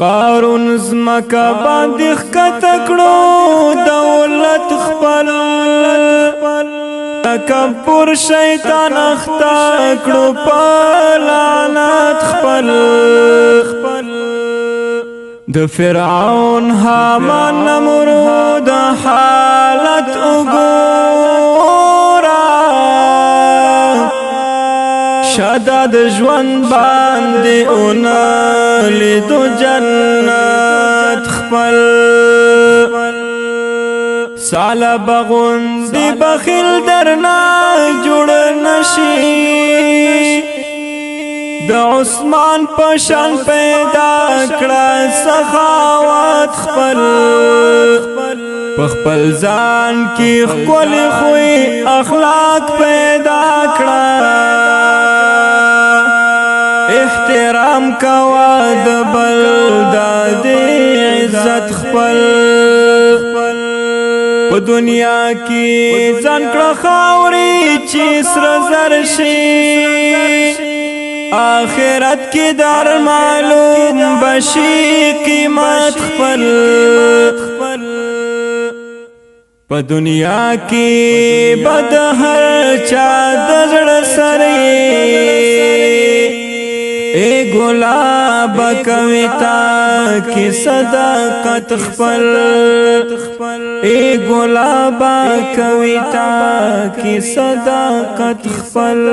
قارون زمکا باندې ښکته کړو دولت خپل تکبر شیطان اخته کړو په لعنت خپل د فرعون هامان نمرود حالت وګورا شداد ژوند باندې اونا لیدو جنت خپل سالا بغون دی بخیل درنا جوړ نشي د عثمان پشان پیدا کړه سخاوت خپل خپل ځان کې خپل خوې اخلاق پیدا کړه احترام کوا د بل د عزت خپل په دنیا کې ځان کړه خاوري چې سره زر شي آخرت کی در معلوم بشی قیمت خپل په دنیا کی بد هر چا دزړ سره اے گلاب کویتا کی صداقت خپل اے گلاب کویتا کی صداقت خپل